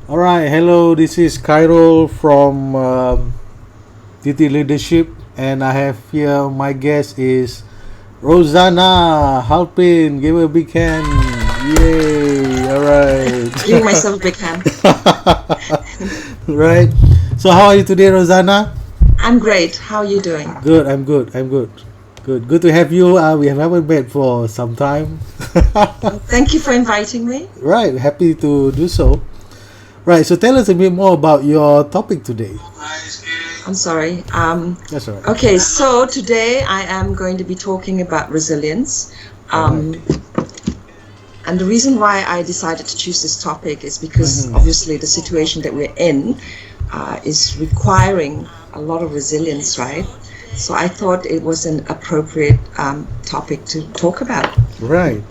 All right, hello. This is Cairo from DT Leadership, and I have here my guest is Rosanna Halpin. Give her a big hand. Yay! All right, Giving myself a big hand. right. So, how are you today, Rosanna? I'm great. How are you doing? Good. I'm good. I'm good. Good. Good to have you. We have haven't met for some time. Thank you for inviting me. Right. Happy to do so. Right. So, tell us a bit more about your topic today. I'm sorry. That's all right. Okay, so today I am going to be talking about resilience. All right. Um, and the reason why I decided to choose this topic is because Mhm. obviously the situation that we're in is requiring a lot of resilience, right? So I thought it was an appropriate topic to talk about. Right.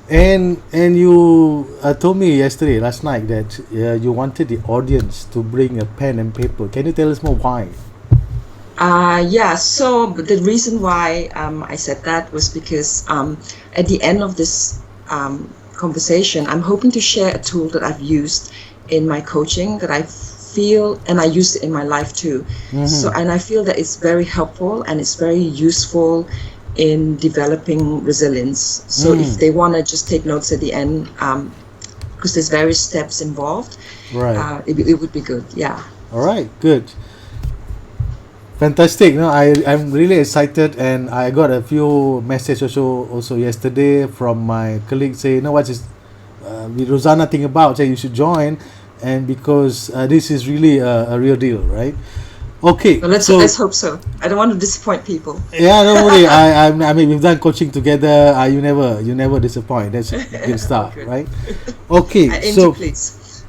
And you told me yesterday, last night, that you wanted the audience to bring a pen and paper. Can you tell us more why? Yeah, so the reason why I said that was because at the end of this conversation, I'm hoping to share a tool that I've used in my coaching that I feel, and I use it in my life too. So, Mm-hmm. and I feel that it's very helpful and it's very useful in developing resilience. So, if Mm. they want to just take notes at the end, because there's various steps involved, Right. it would be good. Yeah. All right. Good. Fantastic. No, I'm really excited, and I got a few messages also yesterday from my colleagues saying, you know what is with Rosanna thing about, say you should join, and because this is really a real deal, right? Okay, Well, let's so hope so. I don't want to disappoint people. yeah, don't worry. I mean, we've done coaching together. You never disappoint. That's a good Oh, start, good. right? Okay, I aim to so please.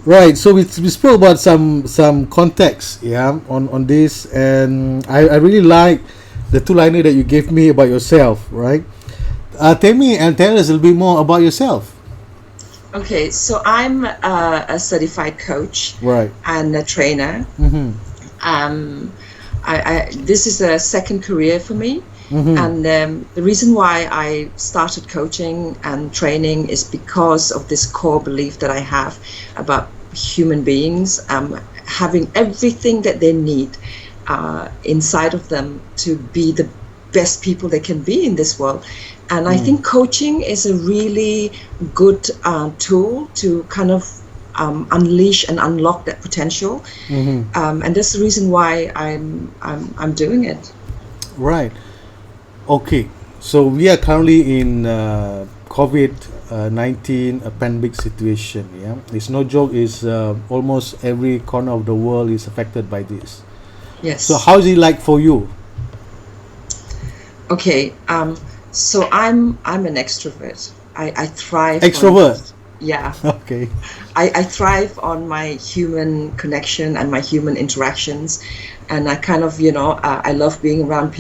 right, so we spoke about some context, yeah, on this, and I really like the two liner that you gave me about yourself, right? Tell me and tell us a little bit more about yourself. Okay, so I'm a certified coach Right. and a trainer. Mm-hmm. Um, this is a second career for me, Mm-hmm. and the reason why I started coaching and training is because of this core belief that I have about human beings having everything that they need inside of them to be the best people they can be in this world. And I Mm. think coaching is a really good tool to kind of unleash and unlock that potential. Mm-hmm. And that's the reason why I'm doing it. Right. Okay. So we are currently in COVID 19 a pandemic situation. Yeah, it's no joke. Is almost every corner of the world is affected by this. So Yes. how is it like for you? Okay. So I'm an extrovert. I thrive on, Extrovert. yeah. Okay. I thrive on my human connection and my human interactions, and I kind of, I love being around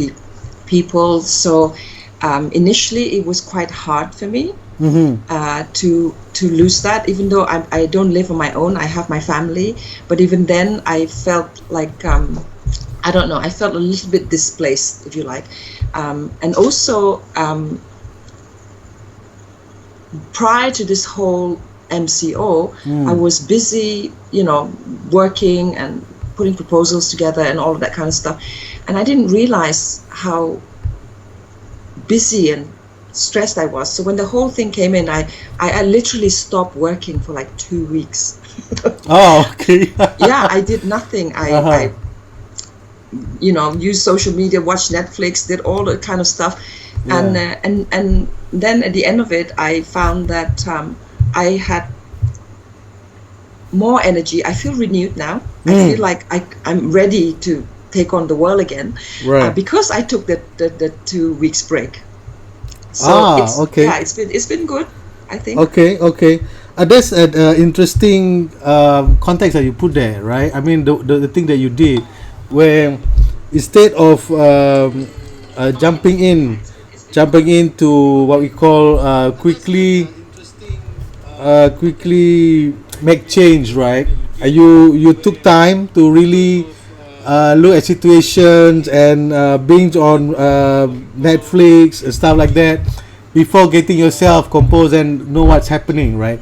people. So initially, it was quite hard for me Mm-hmm. to lose that. Even though I don't live on my own, I have my family. But even then, I felt like I don't know. I felt a little bit displaced, if you like, and also prior to this whole MCO, I Mm. was busy, working and putting proposals together and all of that kind of stuff. And I didn't realize how busy and stressed I was. So when the whole thing came in, I literally stopped working for like 2 weeks. Oh, okay. Yeah, I did nothing. Uh-huh. Used social media, watched Netflix, did all that kind of stuff. And Yeah. and then at the end of it, I found that I had more energy. I feel renewed now. I feel Mm. like I'm ready to take on the world again Right. because I took the 2 weeks break. So Ah, okay. it's been good, I think. Okay, okay. That's an interesting context that you put there, right? I mean, the thing that you did, where instead of jumping into what we call quickly make change, right? You took time to really look at situations and binge on Netflix and stuff like that before getting yourself composed and know what's happening, right?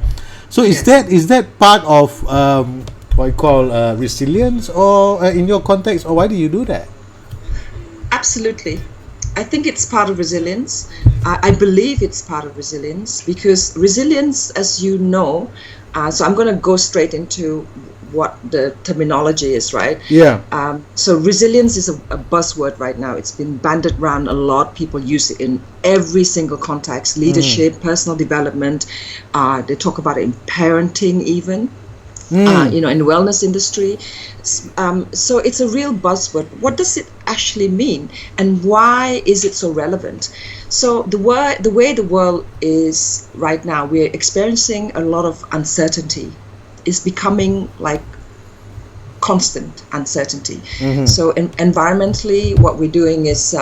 So is that part of what you call resilience, or in your context, or why do you do that? Absolutely. I think it's part of resilience. I believe it's part of resilience because resilience, as you know, so I'm going to go straight into what the terminology is, right? Yeah. So resilience is a buzzword right now. It's been bandied around a lot. People use it in every single context: leadership, personal development. They talk about it in parenting, even. In the wellness industry. So it's a real buzzword. What does it actually mean, and why is it so relevant? So the way the world is right now, we're experiencing a lot of uncertainty. It's becoming like constant uncertainty. So environmentally, what we're doing is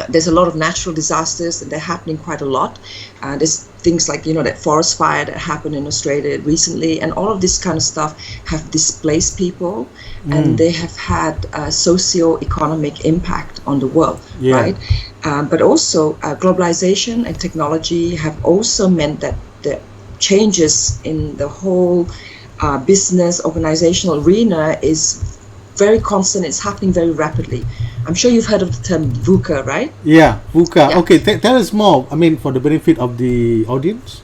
there's a lot of natural disasters, and they're happening quite a lot. There's things like, that forest fire that happened in Australia recently, and all of this kind of stuff have displaced people, and they have had a socio-economic impact on the world, right? But also globalization and technology have also meant that the changes in the whole business organizational arena is very constant. It's happening very rapidly. I'm sure you've heard of the term VUCA, right? Yeah, VUCA. Yeah. Okay, tell us more. I mean, for the benefit of the audience.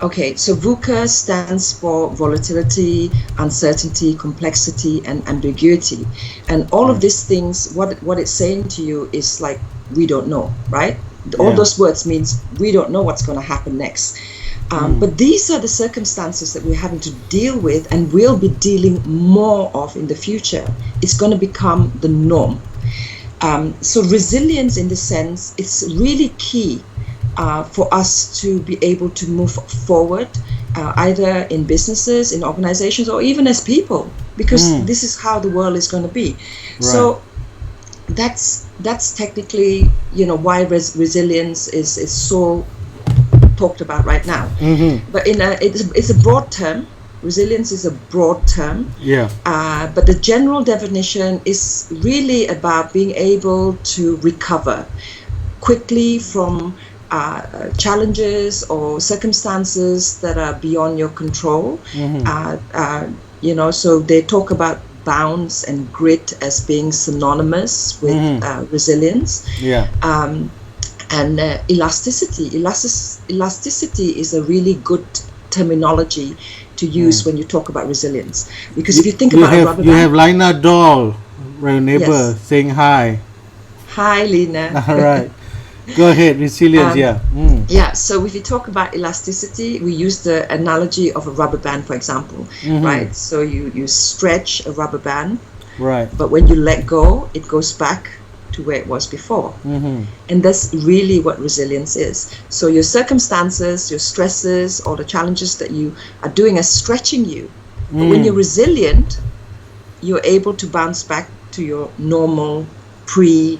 Okay, so VUCA stands for volatility, uncertainty, complexity, and ambiguity. And all of these things, what it's saying to you is like, we don't know, right? All those words means we don't know what's going to happen next. But these are the circumstances that we're having to deal with, and we'll be dealing more of in the future. It's going to become the norm. So resilience, in the sense, it's really key for us to be able to move forward, either in businesses, in organizations, or even as people, because this is how the world is going to be. Right. So that's technically, why resilience is so talked about right now. But it's a broad term. Resilience is a broad term. But the general definition is really about being able to recover quickly from challenges or circumstances that are beyond your control. So they talk about bounce and grit as being synonymous with resilience. And elasticity. Elasticity is a really good terminology to use when you talk about resilience, because if you think about a rubber band, you have Lina Doll, your neighbor, saying hi. Hi, Lina. All right, go ahead. Resilience. So if you talk about elasticity, we use the analogy of a rubber band, for example, right? So you stretch a rubber band, right? But when you let go, it goes back to where it was before. And that's really what resilience is. So your circumstances, your stresses, or the challenges that you are doing are stretching you. But when you're resilient, you're able to bounce back to your normal pre-crisis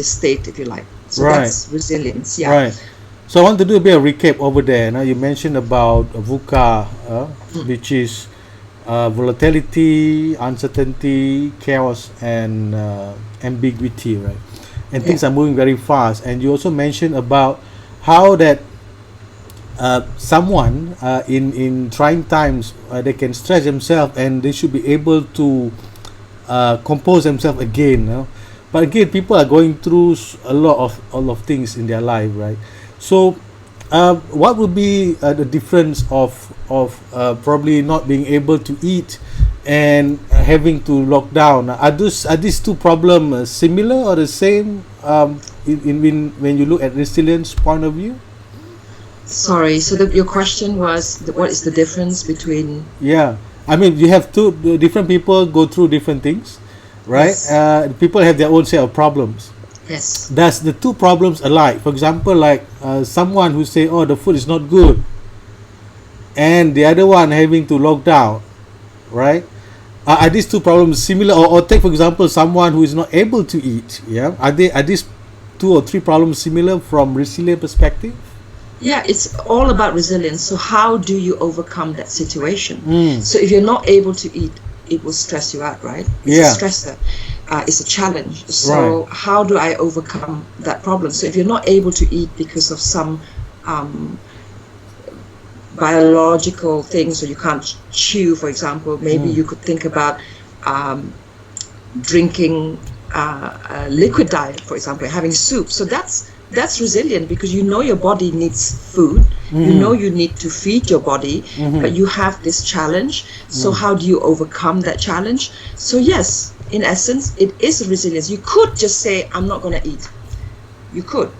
state, if you like. So that's resilience. Right. So I want to do a bit of recap over there. Now you mentioned about VUCA, which is volatility, uncertainty, chaos, and ambiguity, right? And things are moving very fast. And you also mentioned about how that someone in trying times, they can stretch themselves, and they should be able to compose themselves again. But again, people are going through a lot of things in their life, right? So what would be the difference of probably not being able to eat and having to lock down? Are these two problems similar or the same when you look at resilience point of view? Sorry, so your question was, what is the difference between... I mean, you have two different people go through different things, right? People have their own set of problems. Yes. Does the two problems alike? For example, like someone who say, "Oh, the food is not good," and the other one having to lock down, right? Are these two problems similar? Or take, for example, someone who is not able to eat. Are these two or three problems similar from resilient perspective? Yeah, it's all about resilience. So how do you overcome that situation? So if you're not able to eat, it will stress you out, right? It's a stressor. It's a challenge. So how do I overcome that problem? So if you're not able to eat because of some biological things, so you can't chew, for example. Maybe you could think about drinking a liquid diet, for example, having soup. So that's resilient, because you know your body needs food, you know you need to feed your body, but you have this challenge. So how do you overcome that challenge? So yes, in essence, it is a resilience. You could just say, I'm not going to eat. You could.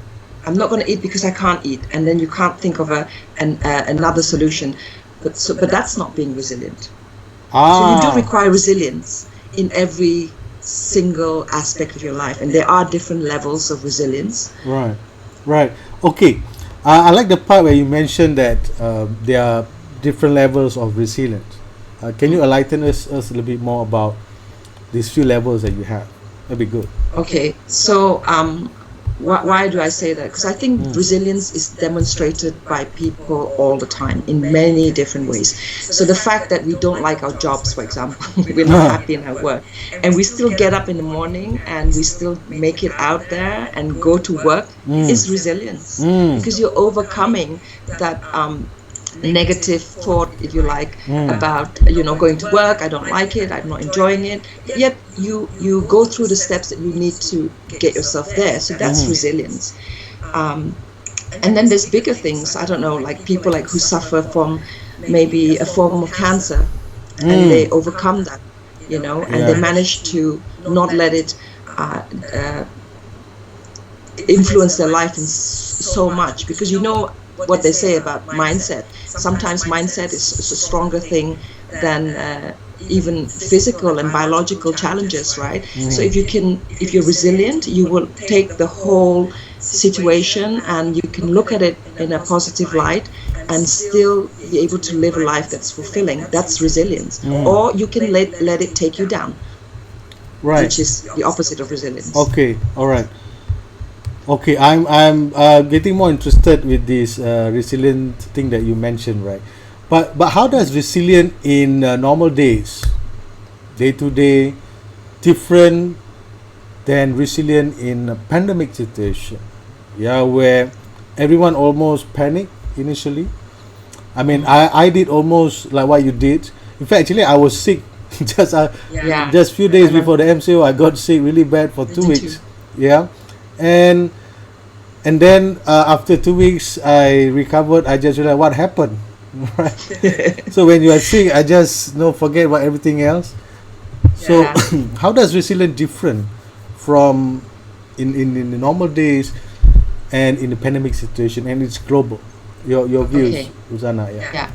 I'm not going to eat because I can't eat, and then you can't think of another solution. But that's not being resilient. So you do require resilience in every single aspect of your life, and there are different levels of resilience. Right. Okay. I like the part where you mentioned that there are different levels of resilience. Can you enlighten us a little bit more about these few levels that you have? That'd be good. Okay, so why do I say that? Because I think resilience is demonstrated by people all the time in many different ways. So the fact that we don't like our jobs, for example, we're not happy in our work, and we still get up in the morning and we still make it out there and go to work is resilience, because you're overcoming that negative thought, if you like, about going to work. I don't like it, I'm not enjoying it, yet you go through the steps that you need to get yourself there. So that's resilience. And then there's bigger things, I don't know, like people like who suffer from maybe a form of cancer, and they overcome that, and they manage to not let it influence their life in so much, because what they say about mindset. Sometimes mindset is a stronger thing than even physical and biological challenges, right? So if you're resilient, you will take the whole situation and you can look at it in a positive light and still be able to live a life that's fulfilling. That's resilience. Or you can let it take you down, which is the opposite of resilience. Okay, all right. Okay, I'm getting more interested with this resilient thing that you mentioned, right? But how does resilient in normal days, day to day, different than resilient in a pandemic situation? Yeah, where everyone almost panicked initially. I mean, I did almost like what you did. In fact, actually, I was sick just few days before the MCO. I got sick really bad for 2 weeks. Yeah. And then after 2 weeks I recovered. I just realized what happened. Right. So when you are sick, I just forget about everything else. So how does resilience different from in the normal days and in the pandemic situation, and it's global? Your views, Rosanna. Yeah.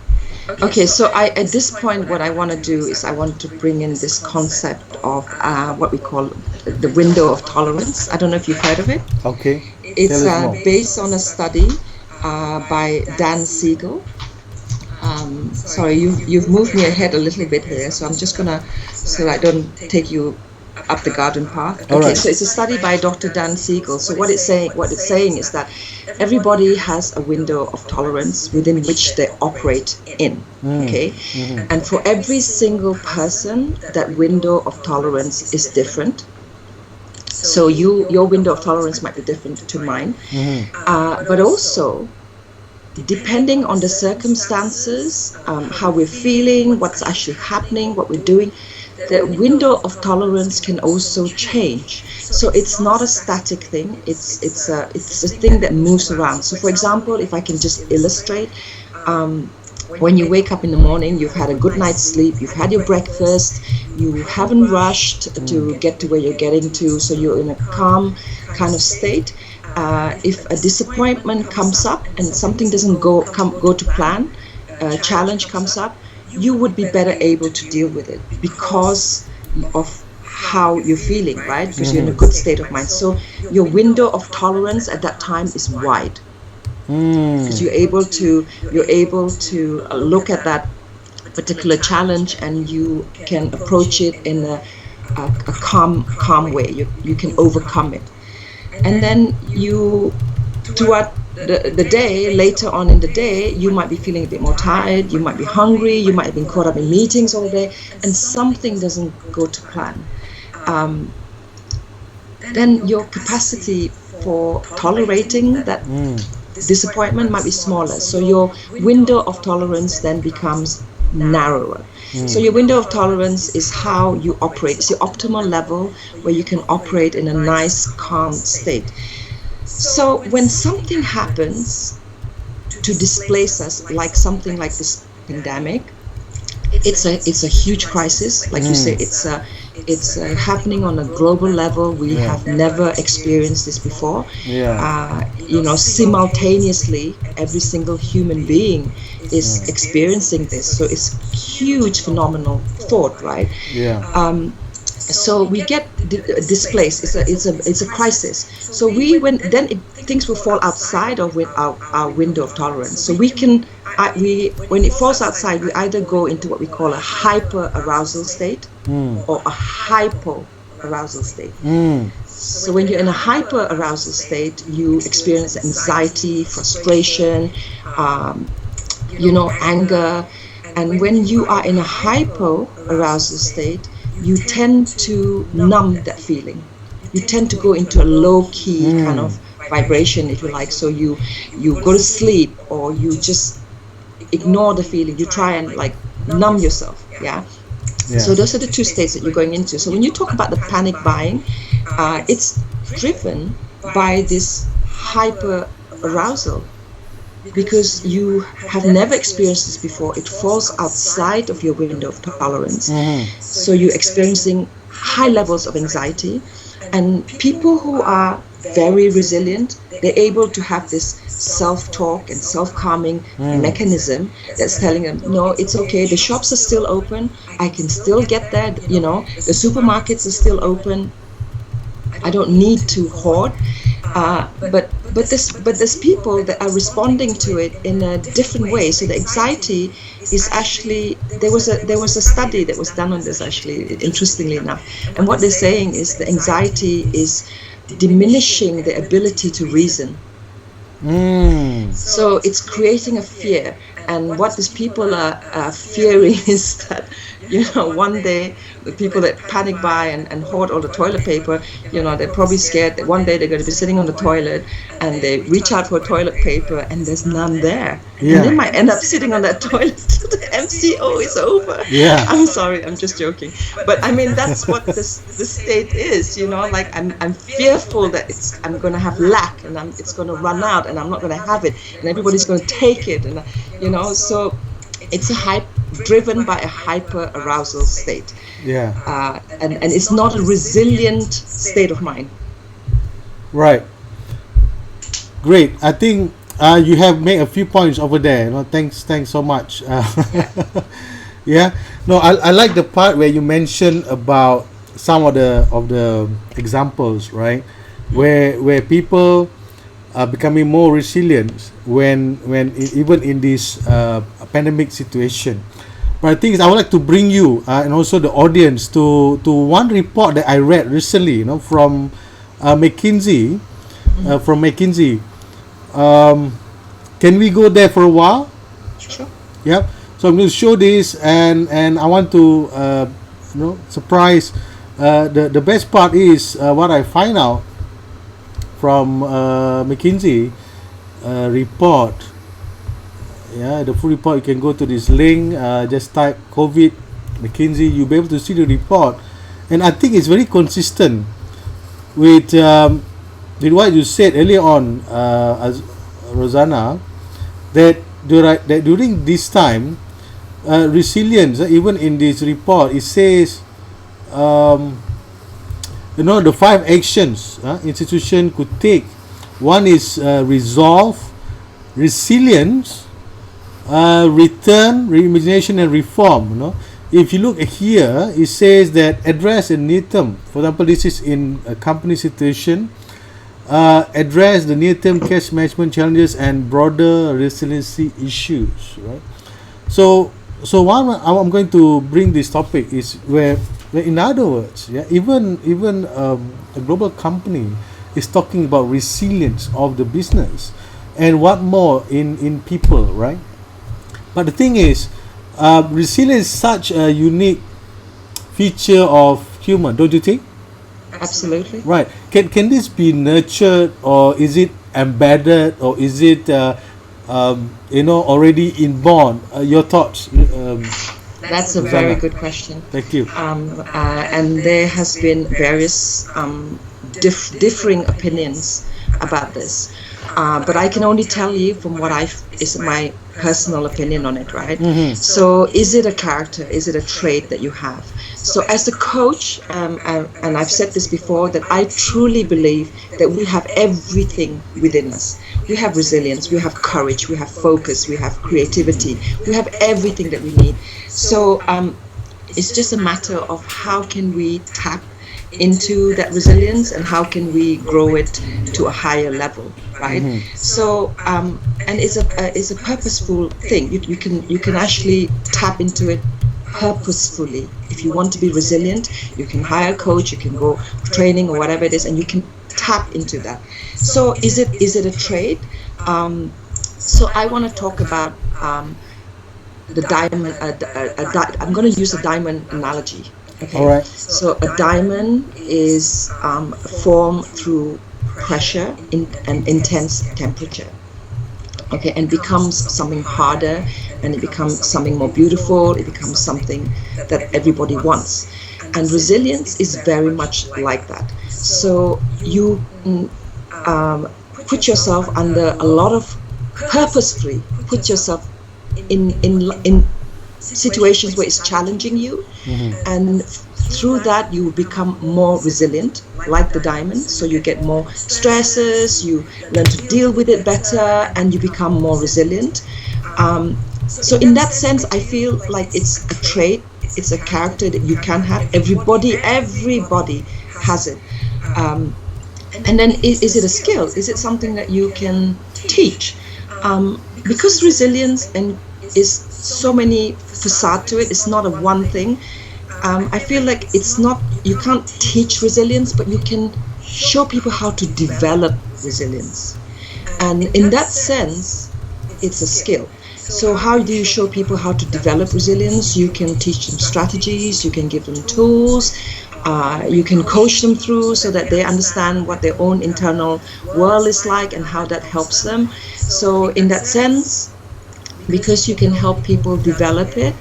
Okay, so at this point, what I want to do is I want to bring in this concept of what we call the window of tolerance. I don't know if you've heard of it. Okay. It's based on a study by Dan Siegel. Sorry, you've moved me ahead a little bit here, so I'm just gonna, so I don't take you up the garden path. Okay, right. So it's a study by Dr. Dan Siegel. So what it's saying is that everybody has a window of tolerance within which they operate in. Okay, and for every single person, that window of tolerance is different. So your window of tolerance might be different to mine, but also depending on the circumstances, how we're feeling, what's actually happening, what we're doing, the window of tolerance can also change. So it's not a static thing. It's a thing that moves around. So for example, if I can just illustrate, when you wake up in the morning, you've had a good night's sleep, you've had your breakfast, you haven't rushed to get to where you're getting to, so you're in a calm kind of state. If a disappointment comes up and something doesn't go to plan, a challenge comes up, you would be better able to deal with it because of how you're feeling, right? Because you're in a good state of mind. So your window of tolerance at that time is wide. Because you're able to look at that particular challenge and you can approach it in a calm way. You can overcome it. And then throughout the day, later on in the day, you might be feeling a bit more tired, you might be hungry, you might have been caught up in meetings all day, and something doesn't go to plan. Then your capacity for tolerating disappointment might be smaller. So your window of tolerance then becomes narrower. So your window of tolerance is how you operate. It's your optimal level where you can operate in a nice, calm state. So when something happens to displace us, like something like this pandemic, it's a huge crisis. Like you say, it's happening on a global level. We have never experienced this before. Simultaneously, every single human being is experiencing this. So it's huge, phenomenal thought, right? So we get displaced. It's a crisis. So things will fall outside of our window of tolerance. So when it falls outside, we either go into what we call a hyper arousal state or a hypo arousal state. So when you're in a hyper arousal state, you experience anxiety, frustration, anger. And when you are in a hypo arousal state, you tend to numb that feeling. You tend to go into a low-key kind of vibration, if you like. So you go to sleep, or you just ignore the feeling. You try and like numb yourself. So those are the two states that you're going into. So when you talk about the panic buying, it's driven by this hyper arousal, because you have never experienced this before. It falls outside of your window of tolerance. So you're experiencing high levels of anxiety. And people who are very resilient, they're able to have this self-talk and self-calming mechanism that's telling them, no, it's okay, the shops are still open, I can still get there, the supermarkets are still open, I don't need to hoard. But there's people that are responding to it in a different way. So the anxiety is actually, there was a study that was done on this, actually, interestingly enough. And what they're saying is the anxiety is diminishing the ability to reason. So it's creating a fear. And what these people are fearing is that, one day the people that panic buy and hoard all the toilet paper, they're probably scared that one day they're going to be sitting on the toilet and they reach out for toilet paper and there's none there. And they might end up sitting on that toilet till the MCO is over. I'm sorry, I'm just joking. But I mean, that's what the state is, like I'm fearful that I'm going to have lack and it's going to run out and I'm not going to have it and everybody's going to take it. And, so it's driven by a hyper arousal state. And it's not a resilient state of mind. Right. Great. I think you have made a few points over there. Thanks so much. No, I like the part where you mentioned about some of the examples, right? Where people are becoming more resilient when even in this pandemic situation. But I think I would like to bring you and also the audience to one report that I read recently, from McKinsey. Can we go there for a while? Sure. Yeah. So I'm going to show this, and I want to surprise. The best part is what I find out from McKinsey report. The full report, you can go to this link, just type COVID McKinsey, you'll be able to see the report. And I think it's very consistent with what you said earlier on, as Rosanna, that during this time, resilience, even in this report, it says the 5 actions institution could take. One is resolve, resilience, return, reimagination, and reform. If you look here, it says that address a near-term. For example, this is in a company situation. Address the near-term cash management challenges and broader resiliency issues. Right. So one I'm going to bring this topic is where in other words, even a global company is talking about resilience of the business, and what more in people, right? But the thing is, resilience is such a unique feature of human, don't you think? Absolutely. Right. Can this be nurtured, or is it embedded, or is it already inborn? Your thoughts, That's a very Rosanna. good question. Thank you. And there has been various differing opinions about this. But I can only tell you from what is my personal opinion on it, right? So is it a character? Is it a trait that you have? So as a coach, and I've said this before, that I truly believe that we have everything within us. We have resilience, we have courage, we have focus, we have creativity, we have everything that we need. So it's just a matter of how can we tap into that resilience and how can we grow it to a higher level, right? So and it's a purposeful thing. You can actually tap into it purposefully. If you want to be resilient, you can hire a coach, you can go training or whatever it is, and you can tap into that. So is it a trade? So I want to talk about the diamond. I'm going to use a diamond analogy. Okay. All right. So a diamond is formed through pressure and intense temperature. Okay, and becomes something harder, and it becomes something more beautiful. It becomes something that everybody wants. And resilience is very much like that. So you put yourself under a lot of purposefully put yourself in situations where it's challenging you, and through that you become more resilient, like the diamond. So you get more stresses, you learn to deal with it better, and you become more resilient. So in that sense, I feel like it's a trait, it's a character that you can have. Everybody has it. And then is it a skill? Is it something that you can teach? Because resilience is so many facade to it. It's not a one thing. I feel like it's not, you can't teach resilience, but you can show people how to develop resilience. And in that sense, it's a skill. So how do you show people how to develop resilience? You can teach them strategies, you can give them tools, you can coach them through so that they understand what their own internal world is like and how that helps them. So in that sense, because you can help people develop it,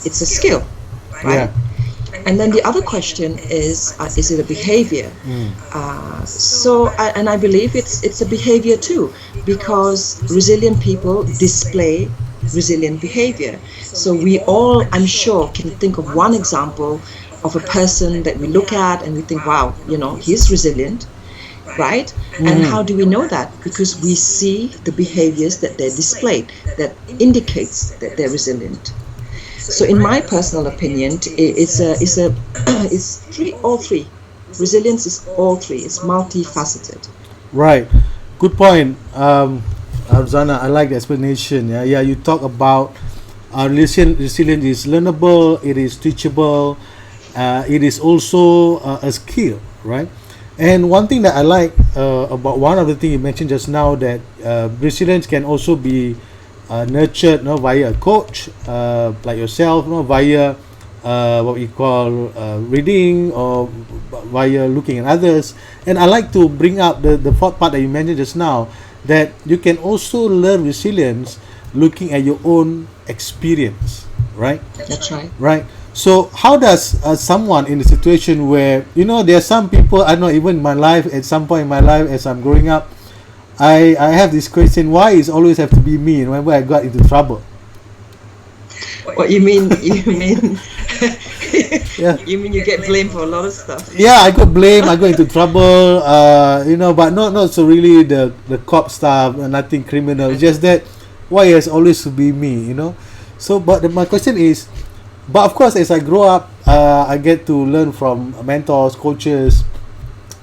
it's a skill, right? Yeah. And then the other question is it a behavior? And I believe it's a behavior too, because resilient people display resilient behavior. So we all, I'm sure, can think of one example of a person that we look at and we think, wow, he's resilient, right? And how do we know that? Because we see the behaviors that they're displayed that indicates that they're resilient. So in my personal opinion, it's all three. Resilience is all three. It's multifaceted. Right. Good point, Rosanna. I like the explanation. Yeah. You talk about resilience is learnable. It is teachable. It is also a skill, right? And one thing that I like about one of the things you mentioned just now, that resilience can also be nurtured via a coach like yourself, via what we call reading, or via looking at others. And I like to bring up the fourth part that you mentioned just now, that you can also learn resilience looking at your own experience, right? That's right. Right. So how does someone in a situation where, there are some people, I know even in my life, at some point in my life as I'm growing up, I have this question, why is always have to be me whenever I got into trouble? What you mean? Yeah. You mean you get blamed for a lot of stuff? Yeah, I got blamed, I got into trouble, but not so really the cop stuff, nothing criminal. It's just that, why has always to be me, So, but my question is, but of course, as I grow up, I get to learn from mentors, coaches,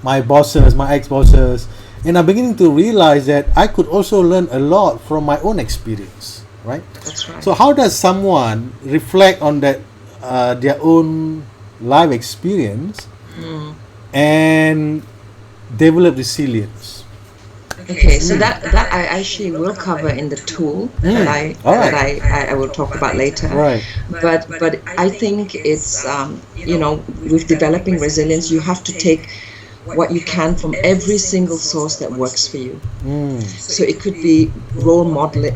my bosses, my ex-bosses, and I'm beginning to realize that I could also learn a lot from my own experience, right? That's right. So how does someone reflect on that, their own life experience, and develop resilience? Okay, so that I actually will cover in the tool that I will talk about later. Right. But I think it's with developing resilience, you have to take what you can from every single source that works for you. Mm. So it could be role model,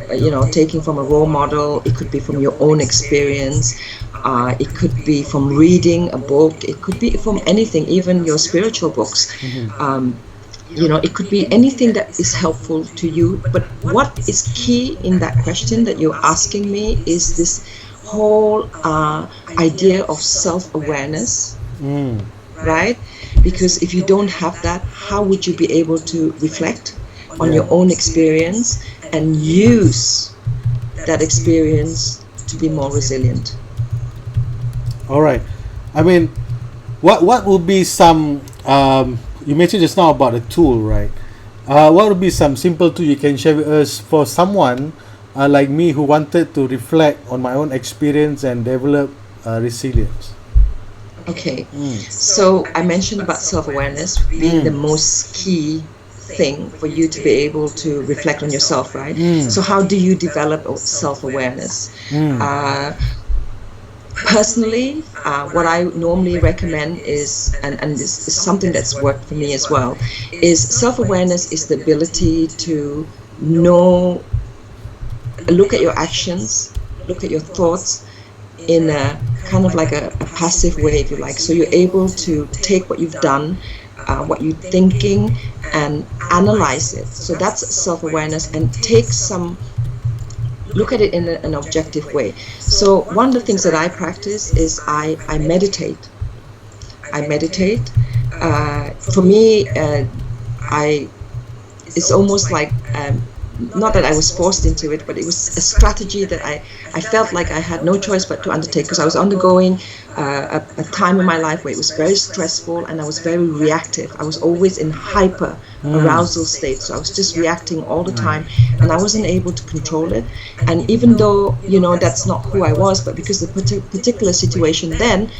taking from a role model. It could be from your own experience. It could be from reading a book. It could be from anything, even your spiritual books. It could be anything that is helpful to you. But what is key in that question that you're asking me is this whole idea of self-awareness, right? Because if you don't have that, how would you be able to reflect on your own experience and use that experience to be more resilient? All right. I mean, what would be some you mentioned just now about a tool, right? What would be some simple tool you can share with us for someone like me who wanted to reflect on my own experience and develop resilience? Okay, so I mentioned about self-awareness being the most key thing for you to be able to reflect on yourself, right? So how do you develop self-awareness? Personally, what I normally recommend is, and this is something that's worked for me as well, is self-awareness is the ability to look at your actions, look at your thoughts in a kind of like a passive way, if you like. So you're able to take what you've done, what you're thinking, and analyze it. So that's self-awareness, and look at it in an objective way. So one of the things that I practice is I meditate. For me, it's almost like, not that I was forced into it, but it was a strategy that I felt like I had no choice but to undertake, because I was undergoing a time in my life where it was very stressful and I was very reactive. I was always in hyper arousal state, so I was just reacting all the time, and I wasn't able to control it. And even though that's not who I was, but because the particular situation then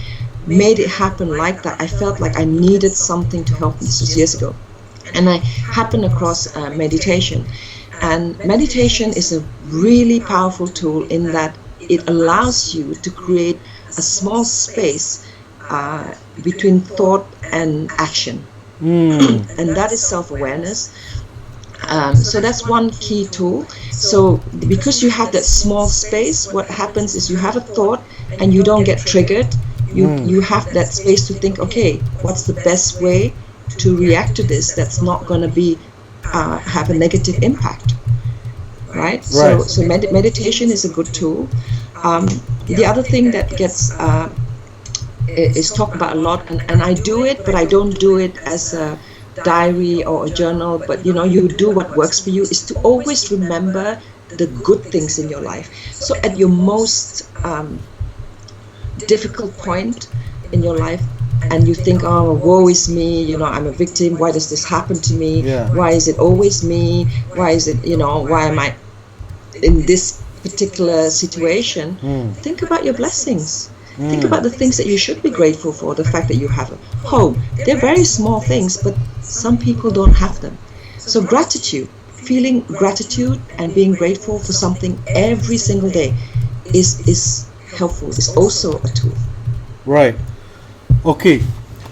made it happen like that, I felt like I needed something to help me. This was years ago, and I happened across meditation. And meditation is a really powerful tool in that it allows you to create a small space between thought and action. And that is self-awareness. So that's one key tool. So because you have that small space, what happens is you have a thought and you don't get triggered. You have that space to think, okay, what's the best way to react to this that's not going to be have a negative impact, right? So meditation is a good tool. The other thing that gets is talked about a lot, and I do it, but I don't do it as a diary or a journal, but you do what works for you, is to always remember the good things in your life. So at your most difficult point in your life, and you think, oh, woe is me, I'm a victim, why does this happen to me? Why is it always me? Why is it, why am I in this particular situation? Think about your blessings. Think about the things that you should be grateful for. The fact that you have a home. They're very small things, but some people don't have them. So gratitude, feeling gratitude and being grateful for something every single day is helpful. It's also a tool. Right. Okay,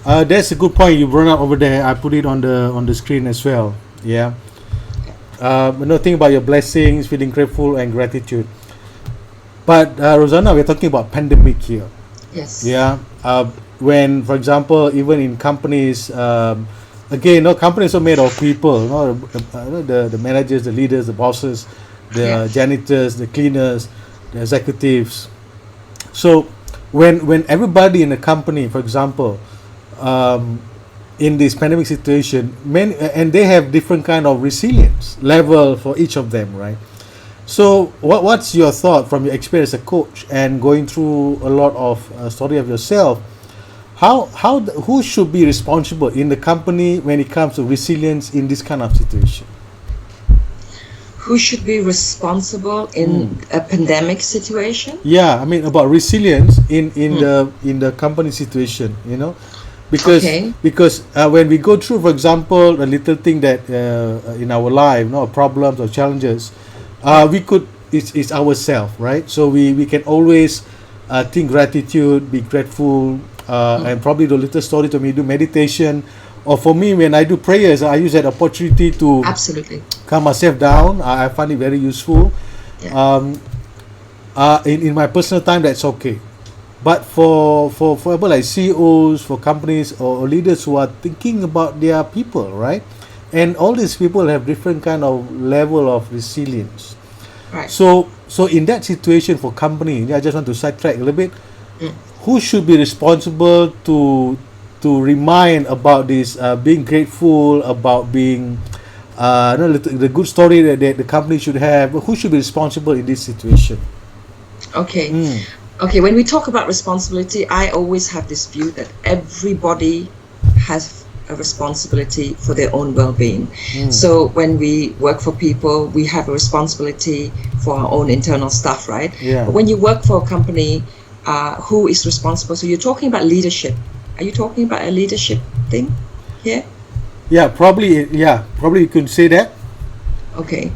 that's a good point you brought up over there. I put it on the screen as well. Yeah. Think about your blessings, feeling grateful and gratitude. But Rosanna, we're talking about pandemic here. Yes. Yeah. When, for example, even in companies, again, companies are made of people. The managers, the leaders, the bosses, the janitors, the cleaners, the executives. So when everybody in a company, for example, in this pandemic situation, and they have different kind of resilience level for each of them, right? So what's your thought from your experience as a coach and going through a lot of story of yourself? Who should be responsible in the company when it comes to resilience in this kind of situation? Who should be responsible in a pandemic situation? Yeah, I mean about resilience in the company situation, because when we go through, for example, a little thing that in our life, problems or challenges, it's ourselves, right? So we can always think gratitude, be grateful, and probably do a little story to me, do meditation, or for me, when I do prayers, I use that opportunity to Absolutely. calm myself down. I find it very useful. Yeah. In my personal time, that's okay. But for example, like CEOs, for companies or leaders who are thinking about their people, right? And all these people have different kind of level of resilience. Right. So in that situation for company, I just want to sidetrack a little bit. Who should be responsible to remind about this, being grateful, about being the good story that the company should have? Who should be responsible in this situation? Okay. Okay, when we talk about responsibility, I always have this view that everybody has a responsibility for their own well-being. So when we work for people, we have a responsibility for our own internal stuff, right? Yeah. But when you work for a company, who is responsible? So you're talking about leadership. Are you talking about a leadership thing here? Yeah, probably you could say that. Okay.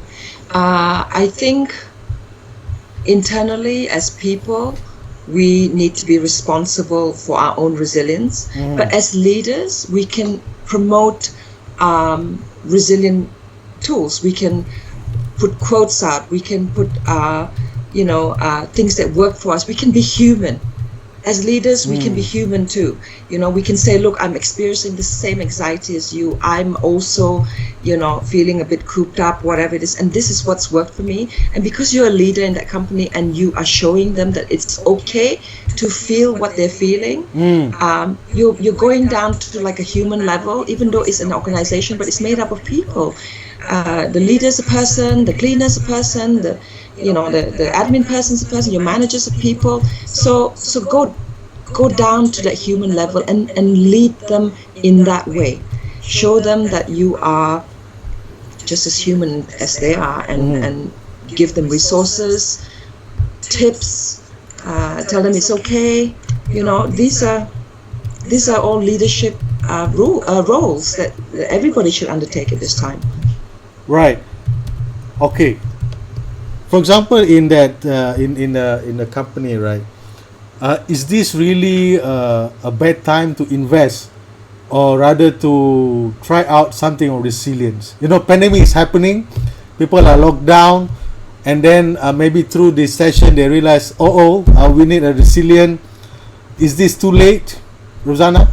I think internally as people, we need to be responsible for our own resilience. But as leaders, we can promote resilient tools. We can put quotes out. We can put things that work for us. We can be human. As leaders, we can be human too. We can say, look, I'm experiencing the same anxiety as you. I'm also, feeling a bit cooped up, whatever it is. And this is what's worked for me. And because you're a leader in that company and you are showing them that it's okay to feel what they're feeling, you're going down to like a human level, even though it's an organization, but it's made up of people. The leader's a person, the cleaner's a person, the admin person's a person, your manager's a people. So go down to that human level and lead them in that way. Show them that you are just as human as they are, and give them resources, tips, tell them it's okay. These are all leadership roles that everybody should undertake at this time. Right. Okay. For example, in that in the company, right? Is this really a bad time to invest, or rather to try out something of resilience? Pandemic is happening, people are locked down, and then maybe through this session they realize, we need a resilient. Is this too late, Rosanna?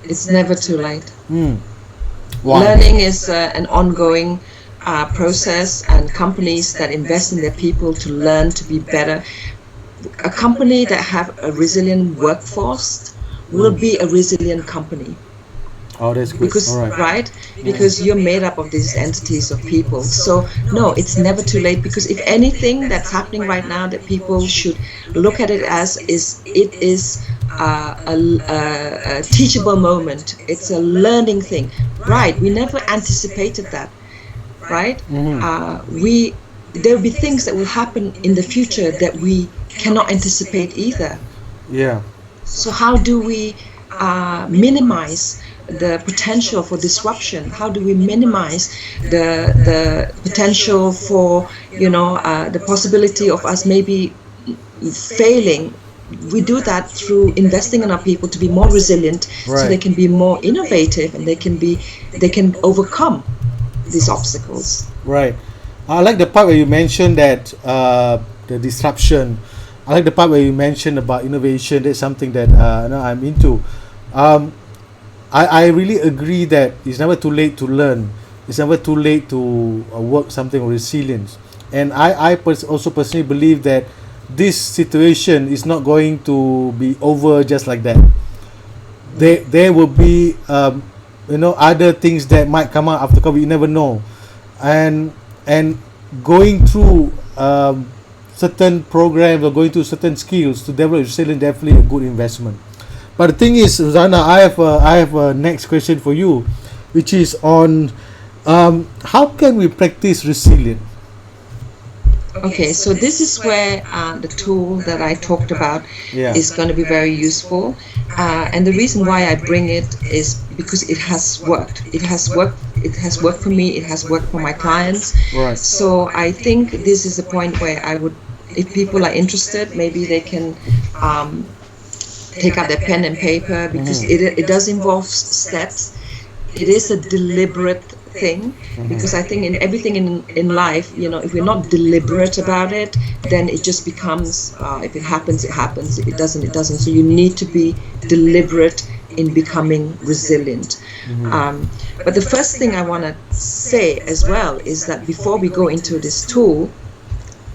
It's never too late. Why? Learning is an ongoing process, and companies that invest in their people to learn to be better. A company that have a resilient workforce will be a resilient company. Oh, that's good. Because all right. right, because you're made up of these entities of people. So no, it's never too late. Because if anything that's happening right now that people should look at it as is a teachable moment. It's a learning thing. Right? We never anticipated that. Right? There will be things that will happen in the future that we cannot anticipate either. Yeah. So how do we minimize the potential for disruption? How do we minimize the potential for the possibility of us maybe failing? We do that through investing in our people to be more resilient, so they can be more innovative and they can overcome these obstacles. Right. I like the part where you mentioned that the disruption. I like the part where you mentioned about innovation. That's something that I'm into. I really agree that it's never too late to learn. It's never too late to work something on resilience. And I also personally believe that this situation is not going to be over just like that. There will be other things that might come out after COVID. You never know. And going through certain programs or going through certain skills to develop resilience, definitely a good investment. But the thing is, Rosanna, I have a next question for you, which is on how can we practice resilience? Okay, so this is where the tool that I talked about is going to be very useful. And the reason why I bring it is because it has worked. It has worked for me. It has worked for my clients. Right. So I think this is a point where I would, if people are interested, maybe they can take out their pen and paper, because it does involve steps. it is a deliberate thing, because I think in everything in life, if we're not deliberate about it, then it just becomes, if it happens, it happens. If it doesn't, it doesn't. So you need to be deliberate in becoming resilient. But the first thing I want to say as well is that before we go into this tool,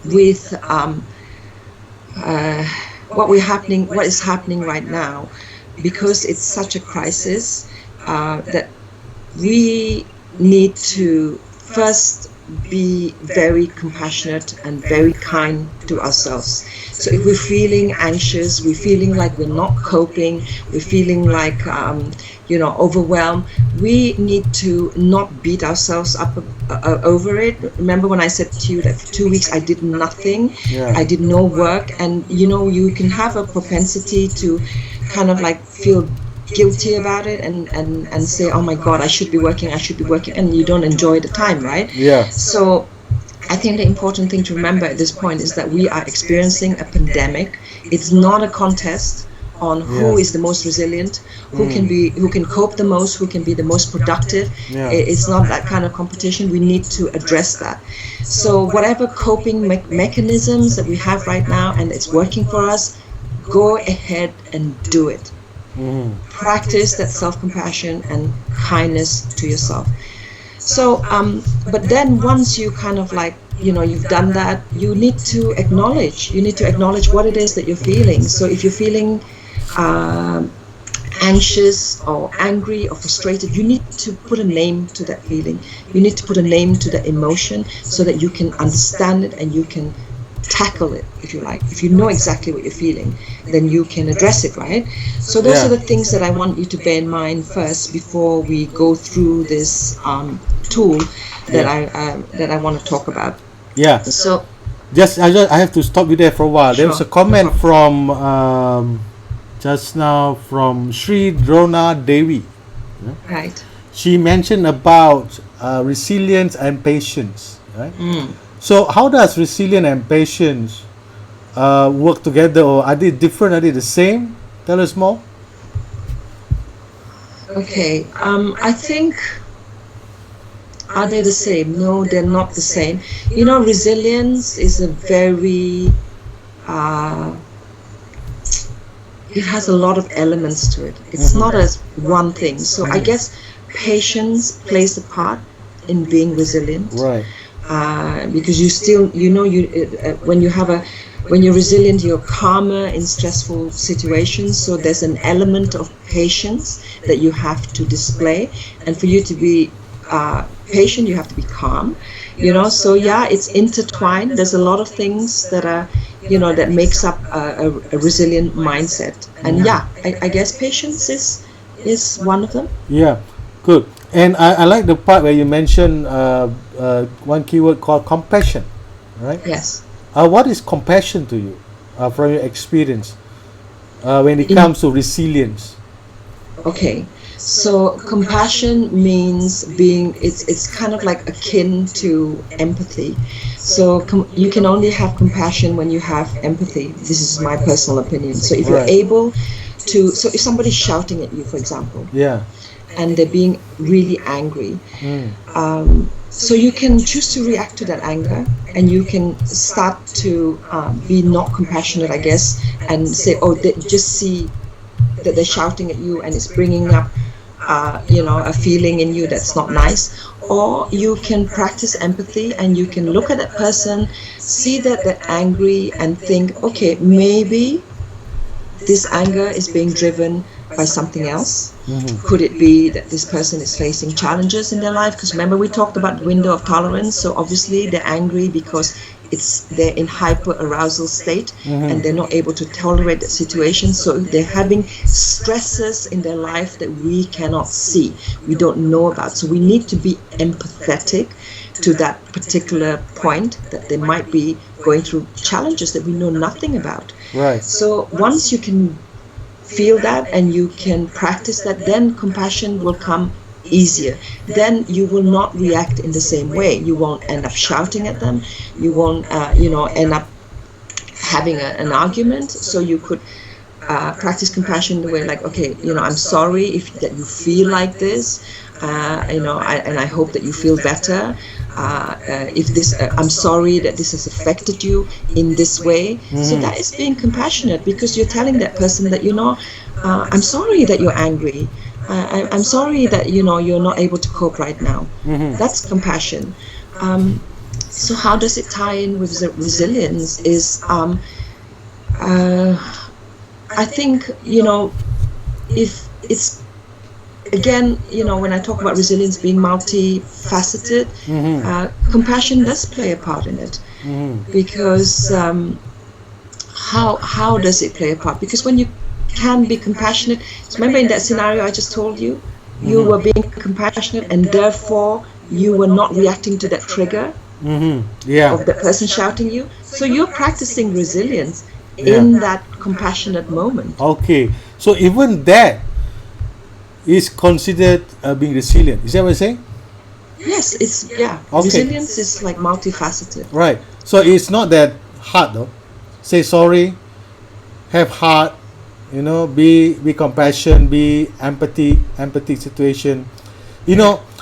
with what is happening right now, because it's such a crisis, that we need to first be very compassionate and very kind to ourselves. So if we're feeling anxious, we're feeling like we're not coping, we're feeling like overwhelmed, we need to not beat ourselves up over it. Remember when I said to you that for 2 weeks I did nothing, I did no work, and you can have a propensity to kind of like feel guilty about it and say, oh my God, I should be working, and you don't enjoy the time, right? Yeah. So I think the important thing to remember at this point is that we are experiencing a pandemic. It's not a contest on who is the most resilient, who can cope the most, who can be the most productive. It's not that kind of competition. We need to address that. So whatever coping mechanisms that we have right now and it's working for us, go ahead and do it. Practice that self-compassion and kindness to yourself. So, but then once you kind of like, you've done that, you need to acknowledge what it is that you're feeling. So if you're feeling anxious or angry or frustrated, you need to put a name to that feeling. You need to put a name to that emotion so that you can understand it and you can tackle it, if you like. If you know exactly what you're feeling, then you can address it, right? So those are the things that I want you to bear in mind first before we go through this tool that I want to talk about. Yeah. So I have to stop you there for a while. There was a comment No from just now from Sri Drona Devi. Right. She mentioned about resilience and patience, right? So how does resilience and patience work together, or are they different? Are they the same? Tell us more. Okay. I think, are they the same? No, they're not the same. Resilience is a very it has a lot of elements to it. It's not as one thing. So I guess patience plays a part in being resilient. Right. Because you still, when you're resilient, you're calmer in stressful situations. So there's an element of patience that you have to display, and for you to be patient, you have to be calm. So it's intertwined. There's a lot of things that are, that makes up a resilient mindset. And I guess patience is one of them. Yeah, good. And I like the part where you mentioned one keyword called compassion, right? Yes. What is compassion to you from your experience when it comes to resilience? Okay. So compassion means it's kind of like akin to empathy. So you can only have compassion when you have empathy. This is my personal opinion. So if you're able to, so if somebody's shouting at you, for example, and they're being really angry, so you can choose to react to that anger, and you can start to be not compassionate, I guess, and say, just see that they're shouting at you and it's bringing up a feeling in you that's not nice. Or you can practice empathy and you can look at that person, see that they're angry and think, okay, maybe this anger is being driven by something else. Could it be that this person is facing challenges in their life? Because remember, we talked about the window of tolerance. So obviously they're angry because they're in hyper arousal state and they're not able to tolerate the situation. So they're having stresses in their life that we cannot see, we don't know about. So we need to be empathetic to that particular point, that they might be going through challenges that we know nothing about. Right. So once you can feel that and you can practice that, then compassion will come easier. Then you will not react in the same way. You won't end up shouting at them. You won't end up having an argument. So you could practice compassion in the way like, okay, I'm sorry if that you feel like this, and I hope that you feel better. If this, I'm sorry that this has affected you in this way. So that is being compassionate, because you're telling that person that, I'm sorry that you're angry. I'm sorry that, you're not able to cope right now. That's compassion. So how does it tie in with the resilience is, I think, if it's, again, when I talk about resilience being multifaceted, compassion does play a part in it. Because how does it play a part? Because when you can be compassionate, so remember in that scenario I just told you, you were being compassionate, and therefore you were not reacting to that trigger of the person shouting you. So you're practicing resilience in that compassionate moment. Okay, so even that is considered being resilient. Is that what you're saying? Yes, it's Okay. Resilience is like multifaceted. Right. So it's not that hard though. Say sorry, have heart, be compassion, be empathic situation.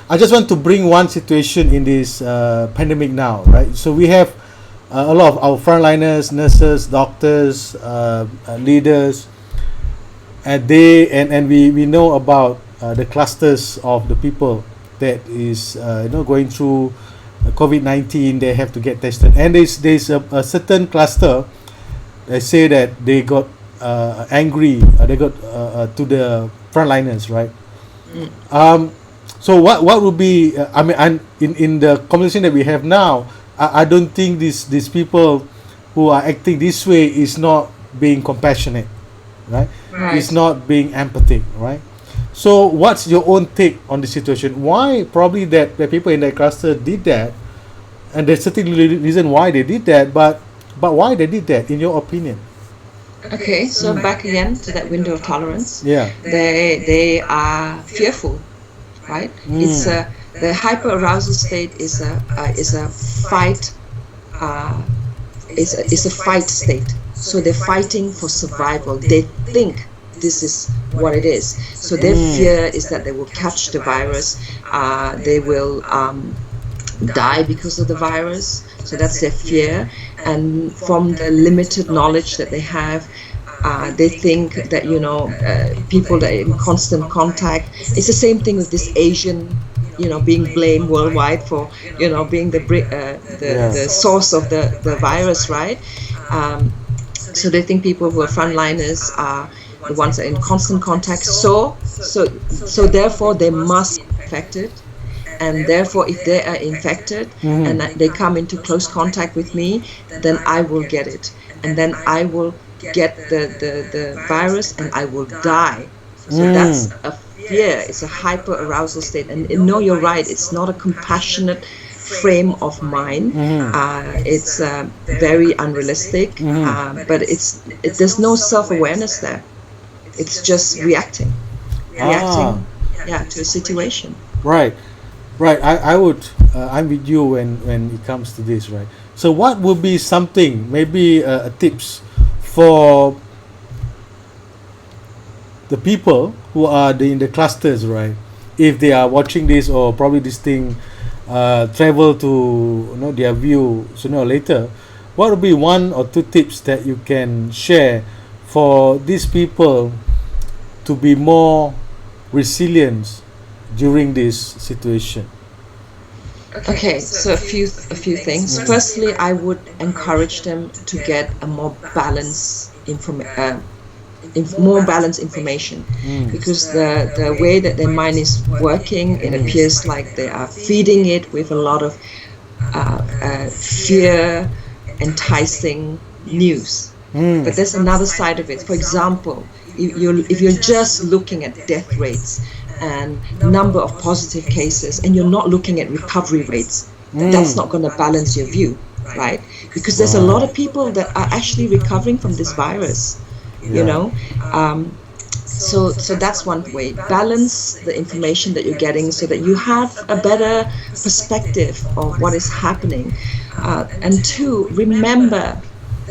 I just want to bring one situation in this pandemic now, right? So we have a lot of our frontliners, nurses, doctors, leaders, and we know about the clusters of the people that is going through COVID-19. They have to get tested, and there's a certain cluster. They say that they got angry. They got to the frontliners, right? So what would be? And in the conversation that we have now, I don't think these people who are acting this way is not being compassionate, right? It's not being empathic, right? So what's your own take on the situation? Why probably that the people in that cluster did that, and there's certainly reason why they did that, but why they did that in your opinion? Okay, so back again to that window of tolerance. Yeah. They are fearful, right? It's the hyperarousal state is a fight. It's a fight state. So they're fighting for survival. They think this is what it is. So their fear is that they will catch the virus. They will die because of the virus. So that's their fear. And from the limited knowledge that they have, they think that people that are in constant contact. It's the same thing with this Asian, being blamed worldwide for being the source of the virus, right? So they think people who are frontliners are the ones that are in constant contact. So therefore they must be infected. And therefore, if they are infected and they come into close contact with me, then I will get it, and then I will get the virus, and I will die. So that's a fear. It's a hyper-arousal state. And you're right. It's not a compassionate frame of mind. It's very unrealistic. But there's no self-awareness there. It's just reacting to a situation. Right, I would. I'm with you when it comes to this, right? So, what would be something, maybe a tips for the people who are in the clusters, right? If they are watching this, or probably this thing travel to their view sooner or later, what would be one or two tips that you can share for these people to be more resilient during this situation? Okay, so a few things. Firstly, I would encourage them to get a more balanced information, because the way that their mind is working, it appears like they are feeding it with a lot of fear, enticing news. But there's another side of it. For example, if you're just looking at death rates and number of positive cases, and you're not looking at recovery rates, that's not going to balance your view, right? Because there's a lot of people that are actually recovering from this virus, so that's one way. Balance the information that you're getting so that you have a better perspective of what is happening. And two, remember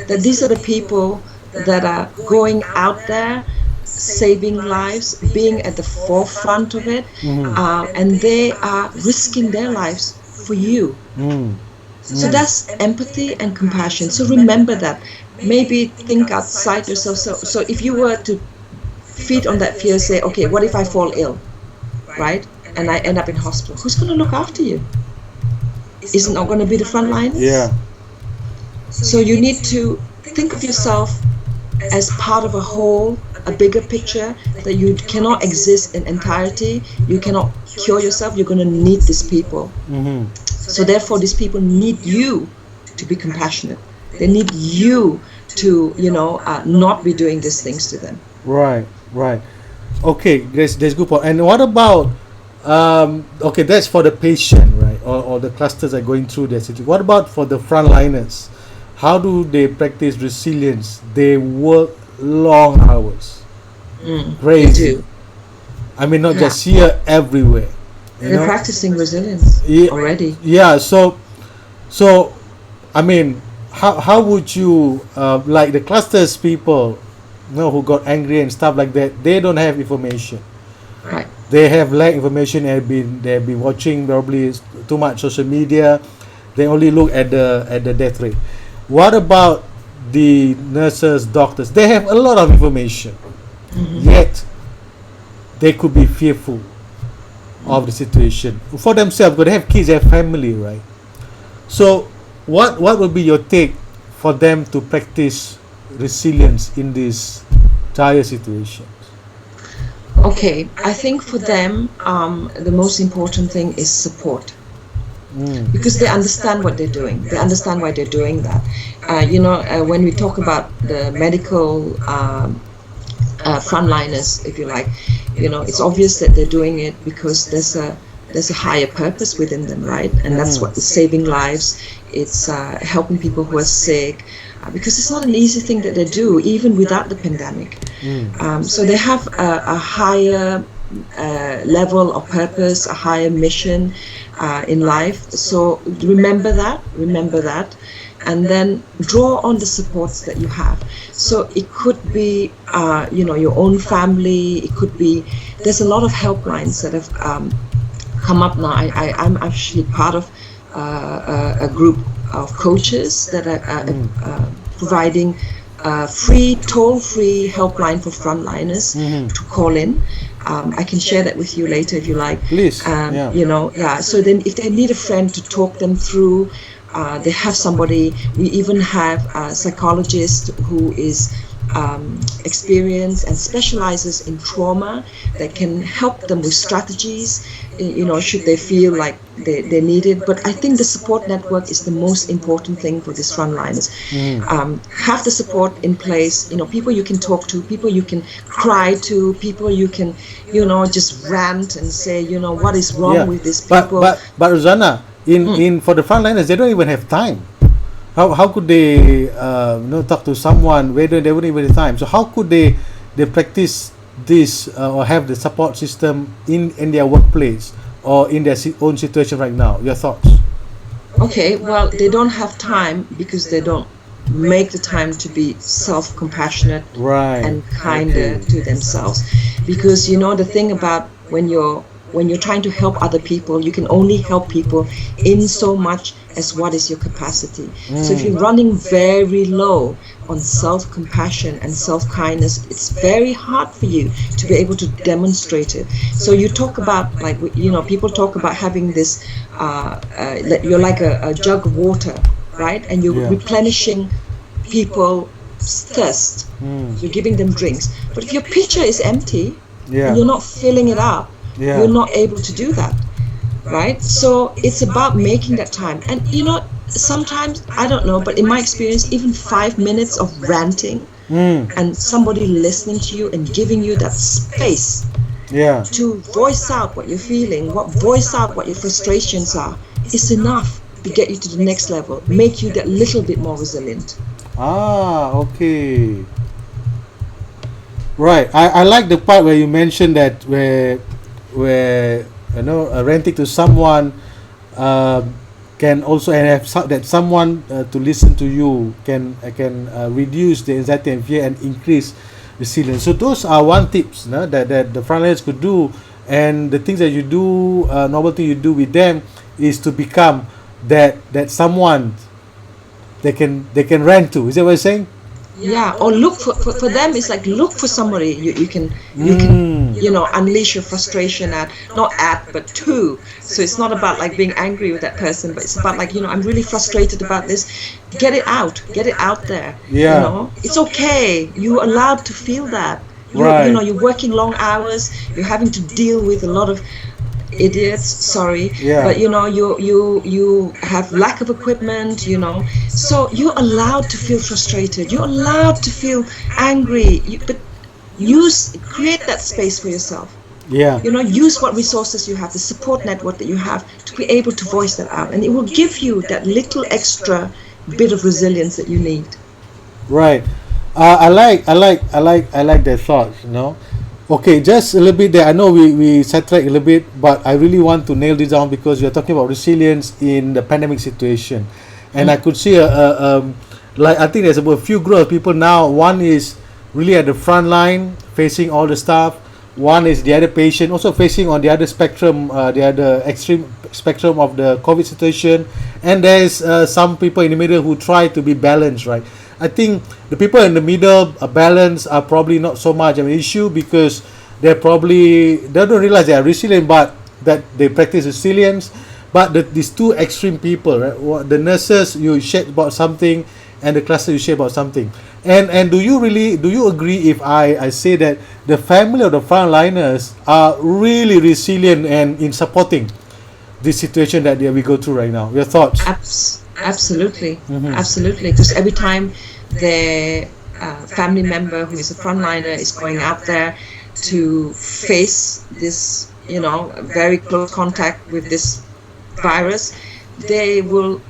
that these are the people that are going out there, saving lives, being at the forefront of it, and they are risking their lives for you. So that's empathy and compassion. So remember that. Maybe think outside yourself. So if you were to feed on that fear, say, okay, what if I fall ill, right? And I end up in hospital. Who's going to look after you? Is it not going to be the frontliners? Yeah. So you need to think of yourself as part of a whole, a bigger picture, that you cannot exist in entirety. You cannot cure yourself. You're going to need these people. So therefore, these people need you to be compassionate. They need you to, not be doing these things to them. Right. Okay, that's good point. And what about okay, that's for the patient, right? Or the clusters are going through their situation. What about for the frontliners? How do they practice resilience? They work long hours. Crazy. They do. I mean, not just here, everywhere. They're practicing resilience already. Yeah. So, I mean, how would you like the clusters people, who got angry and stuff like that? They don't have information. Right. They have lack information and they've been watching probably too much social media. They only look at the death rate. What about the nurses, doctors? They have a lot of information, yet they could be fearful of the situation for themselves. Because they have kids, they have family, right? So, what would be your take for them to practice resilience in these dire situations? Okay, I think for them, the most important thing is support. Because they understand what they're doing. They understand why they're doing that. When we talk about the medical frontliners, if you like, it's obvious that they're doing it because there's a higher purpose within them, right? And that's what is saving lives. It's helping people who are sick, because it's not an easy thing that they do, even without the pandemic. So they have a higher level of purpose, a higher mission in life. So remember that, and then draw on the supports that you have. So it could be, your own family. It could be. There's a lot of helplines that have come up now. I'm actually part of a group of coaches that are providing free, toll-free helpline for frontliners to call in. I can share that with you later if you like. Please. So then if they need a friend to talk them through, they have somebody. We even have a psychologist who is experienced and specializes in trauma that can help them with strategies, should they feel like they need it. But I think the support network is the most important thing for these frontliners. Have the support in place, people you can talk to, people you can cry to, people you can, just rant and say, what is wrong with these people. But Rosanna, in for the frontliners, they don't even have time. How could they talk to someone where they wouldn't even have time? So how could they practice this or have the support system in their workplace or in their own situation right now? Your thoughts? Okay, well, they don't have time because they don't make the time to be self-compassionate and kinder to themselves. Because the thing about when you're trying to help other people, you can only help people in so much as what is your capacity. So if you're running very low on self-compassion and self-kindness, it's very hard for you to be able to demonstrate it. So you talk about, people talk about having this, you're like a jug of water, right? And you're replenishing people's thirst. You're giving them drinks. But if your pitcher is empty and you're not filling it up, you're not able to do that, right? So it's about making that time. And sometimes, I don't know, but in my experience, even 5 minutes of ranting and somebody listening to you and giving you that space to voice out what you're feeling, voice out what your frustrations are, is enough to get you to the next level, make you that little bit more resilient. Okay. Right. I like the part where you mentioned that where ranting to someone can also, and have that someone to listen to you can reduce the anxiety and fear and increase resilience. So those are one tips, no, that the frontliners could do, and the things that you do, normal thing you do with them is to become that someone they can run to. Is that what you're saying? Yeah, or look for them, it's like look for somebody you can unleash your frustration at, not at but to. So it's not about like being angry with that person, but it's about like, I'm really frustrated about this. Get it out there. Yeah. It's okay, you're allowed to feel that. Right. You're working long hours, you're having to deal with a lot of idiots, sorry, Yeah. but you have lack of equipment, so you're allowed to feel frustrated, you're allowed to feel angry, but create that space for yourself. Yeah. Use what resources you have, the support network that you have, to be able to voice that out, and it will give you that little extra bit of resilience that you need. Right. I like that thought. Okay, just a little bit there. I know we sidetracked a little bit, but I really want to nail this down because we are talking about resilience in the pandemic situation, and I could see like I think there's about a few group of people now. One is really at the front line facing all the stuff. One is the other patient also facing on the other spectrum, the other extreme spectrum of the COVID situation, and there's some people in the middle who try to be balanced, right? I think the people in the middle balance are probably not so much of an issue because they don't realize they are resilient, but that they practice resilience. But these two extreme people, right? The nurses, you shared about something, and the cluster you share about something. And do you agree if I say that the family of the frontliners are really resilient and in supporting this situation that we go through right now? Your thoughts? Absolutely, absolutely. Because every time their family member who is a frontliner is going out there to face this, very close contact with this virus, it will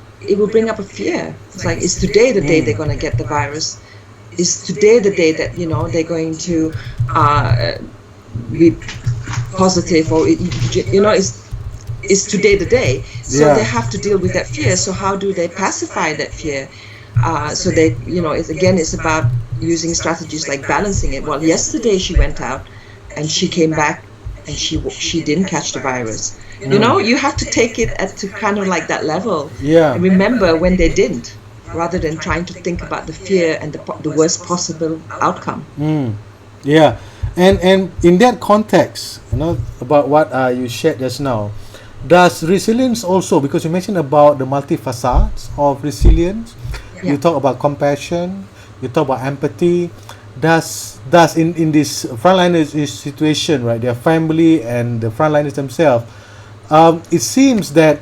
bring up a fear. It's like, is today the day they're going to get the virus? Is today the day that they're going to be positive, or is today the day? So they have to deal with that fear. So how do they pacify that fear? So they, it's about using strategies like balancing it. Well, yesterday she went out and she came back and she didn't catch the virus. You have to take it to kind of like that level. Yeah. And remember when they didn't, rather than trying to think about the fear and the worst possible outcome. Yeah. And in that context, about what you shared just now, does resilience also, because you mentioned about the multi-facets of resilience, you talk about compassion, you talk about empathy, does in this frontliners situation, right, their family and the frontliners themselves, it seems that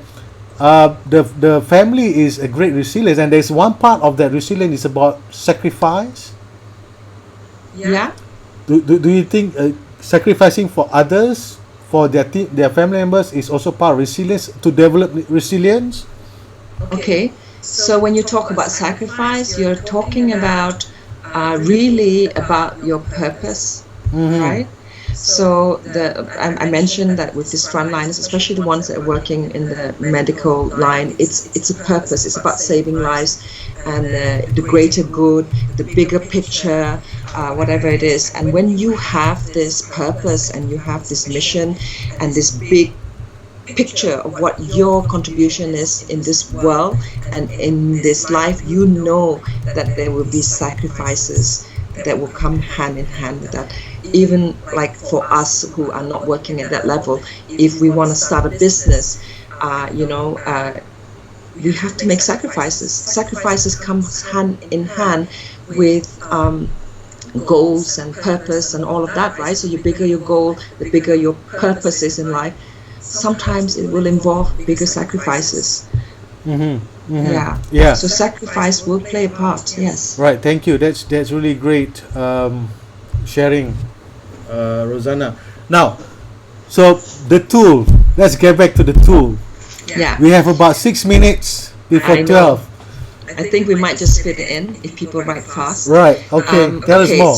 the family is a great resilience, and there's one part of that resilience is about sacrifice. Yeah. Do you think sacrificing for others, for their family members, is also part of resilience, to develop resilience? Okay, so when you talk about sacrifice, you're talking about really about your purpose, right? So I mentioned that with these frontliners, especially the ones that are working in the medical line, it's a purpose. It's about saving lives and the greater good, the bigger picture, whatever it is. And when you have this purpose and you have this mission and this big picture of what your contribution is in this world and in this life, you know that there will be sacrifices that will come hand in hand with that. Even like for us who are not working at that level, if we want to start a business, we have to make sacrifices. Sacrifices come hand in hand with goals and purpose and all of that, right? So the bigger your goal, the bigger your purpose is in life. Sometimes it will involve bigger sacrifices. Yeah. So sacrifice will play a part. Yes. Right. Thank you. That's really great sharing, Rosanna. Now, so the tool. Let's get back to the tool. Yeah. We have about 6 minutes before 12. I think we might just fit it in if people write fast. Right. Okay. Tell us more.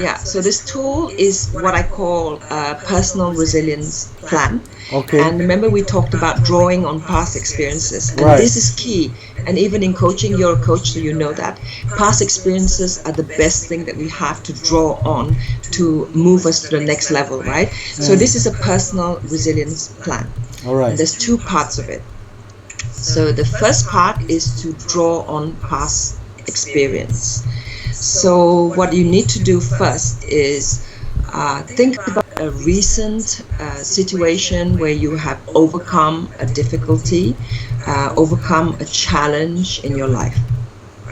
Yeah, so this tool is what I call a personal resilience plan. Okay. And remember, we talked about drawing on past experiences, and Right. this is key. And even in coaching, you're a coach, so you know that past experiences are the best thing that we have to draw on to move us to the next level, right? So this is a personal resilience plan. All right. And there's two parts of it. So the first part is to draw on past experience. So what you need to do first is think about a recent situation where you have overcome a difficulty, overcome a challenge in your life,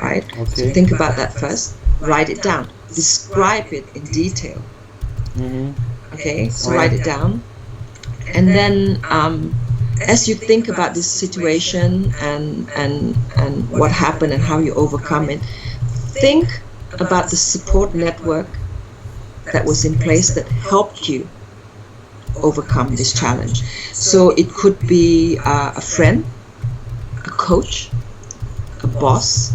right? Okay. So think about that first. Write it down. Describe it in detail. Okay, so write it down. And then as you think about this situation and what happened and how you overcome it, think about the support network that was in place that helped you overcome this challenge. So it could be a friend, a coach, a boss,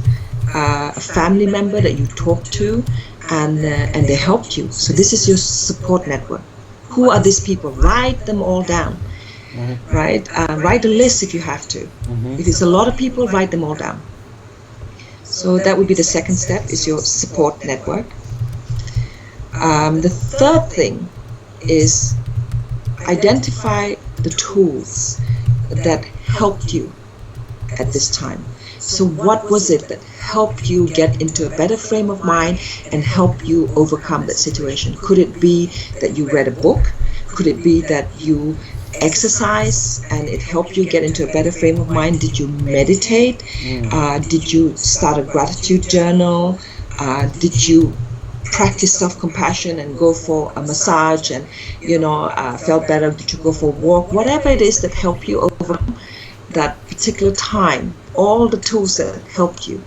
a family member that you talked to, and they helped you. So this is your support network. Who are these people? Write them all down. Right? Write a list if you have to. If it's a lot of people, write them all down. So that would be the second step, is your support network. The third thing is identify the tools that helped you at this time. So what was it that helped you get into a better frame of mind and help you overcome that situation? Could it be that you read a book? Could it be that you exercise and it helped you get into a better frame of mind? Did you meditate? Did you start a gratitude journal? Did you practice self-compassion and go for a massage and felt better? Did you go for a walk? Whatever it is that helped you overcome that particular time, all the tools that helped you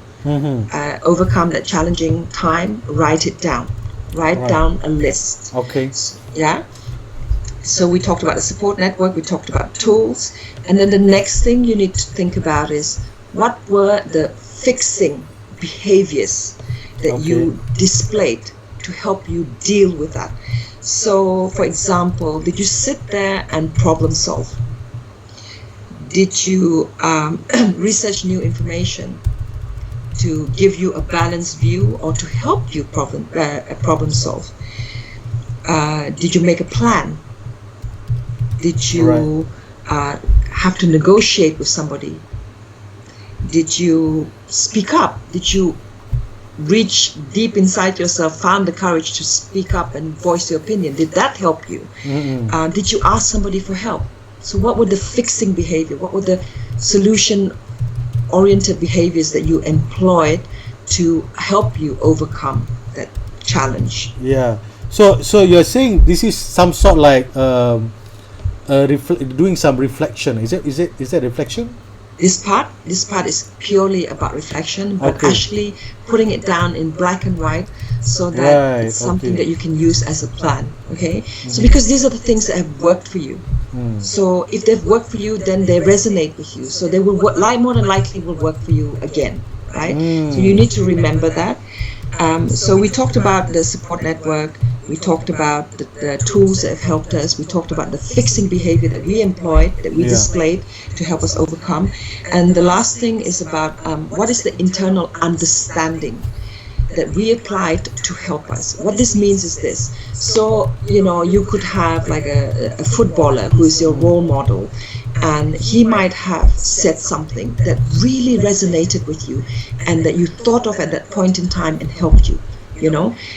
overcome that challenging time, write it down. Write down a list. Okay. Yeah. So we talked about the support network, we talked about tools, and then the next thing you need to think about is what were the fixing behaviors that you displayed to help you deal with that. So, for example, did you sit there and problem solve? Did you research new information to give you a balanced view or to help you problem solve? Did you make a plan? Did you have to negotiate with somebody? Did you speak up? Did you reach deep inside yourself, found the courage to speak up and voice your opinion? Did that help you? Did you ask somebody for help? So what were the fixing behavior? What were the solution-oriented behaviors that you employed to help you overcome that challenge? Yeah. So you're saying this is some sort like doing some reflection. Is that reflection? This part is purely about reflection, but actually putting it down in black and white so that it's something that you can use as a plan. Okay, so because these are the things that have worked for you. So if they've worked for you, then they resonate with you. So they will more than likely will work for you again, right? So you need to remember that. So we talked about the support network. We talked about the tools that have helped us. We talked about the fixing behavior that we employed, that we displayed to help us overcome. And the last thing is about what is the internal understanding that we applied to help us. What this means is this. So, you could have like a footballer who is your role model, and he might have said something that really resonated with you and that you thought of at that point in time and helped you.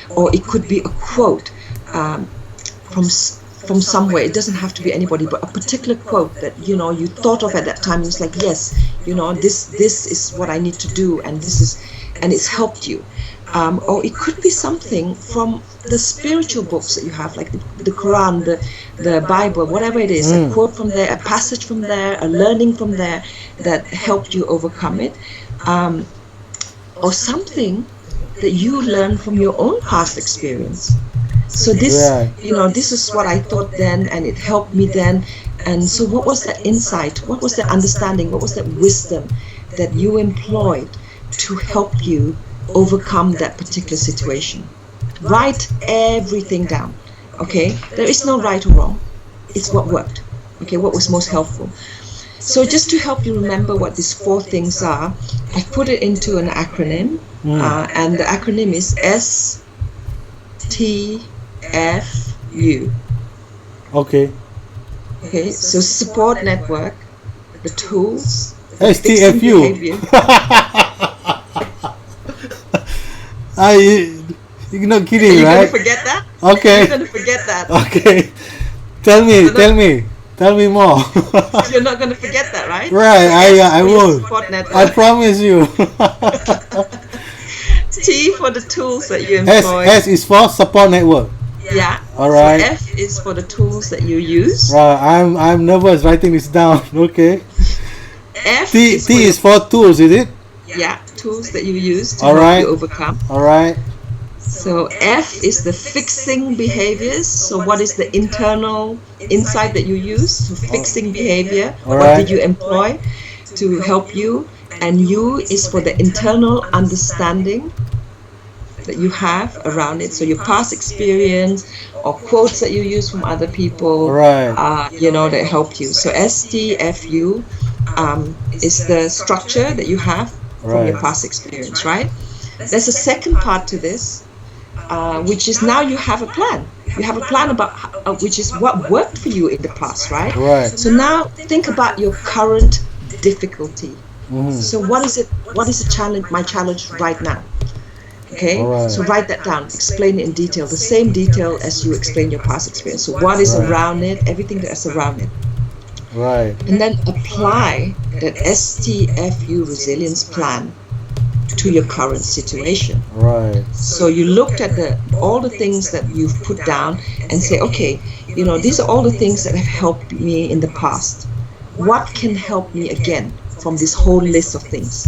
Or it could be a quote from somewhere. It doesn't have to be anybody, but a particular quote that you thought of at that time. It's like, yes, this is what I need to do, and it's helped you. Or it could be something from the spiritual books that you have, like the Quran, the Bible, whatever it is, a quote from there, a passage from there, a learning from there that helped you overcome it, or something that you learn from your own past experience. So this, this is what I thought then, and it helped me then. And so what was that insight? What was that understanding? What was that wisdom that you employed to help you overcome that particular situation? Write everything down. Okay, there is no right or wrong. It's what worked. Okay, what was most helpful. So just to help you remember what these 4 things are, I've put it into an acronym, and the acronym is STFU. Okay. Okay, so support network, the tools, STFU. You're not kidding, You're right? gonna forget that? Okay. You're gonna forget that. Okay. Tell me more. You're not gonna forget that, right? Right, So I will. support network. I promise you. T for the tools that you S employ. is for support network. Yeah. All right. So F is for the tools that you use. Right, I'm nervous writing this down. Okay. F T is for tools, is it? Yeah, tools that you use to All help right. you overcome. All right. So F is the fixing behaviors. So what is the internal insight that you use? So fixing behavior. All What right. did you employ to help you? And U is for the internal understanding that you have around it. So your past experience or quotes that you use from other people, Right. That help you. So STFU is the structure that you have from your Right. past experience, right? There's a second part to this, which is now you have a plan. You have a plan about which is what worked for you in the past, right? Right. So now think about your current difficulty. Mhm. So what is it? What is the challenge? My challenge right now. Okay. Alright. So write that down. Explain it in detail, the same detail as you explain your past experience. So what is Right. around it? Everything that's around it. Right. And then apply that STFU resilience plan to your current situation. Right. So you looked at all the things that you've put down and say, okay, these are all the things that have helped me in the past. What can help me again from this whole list of things?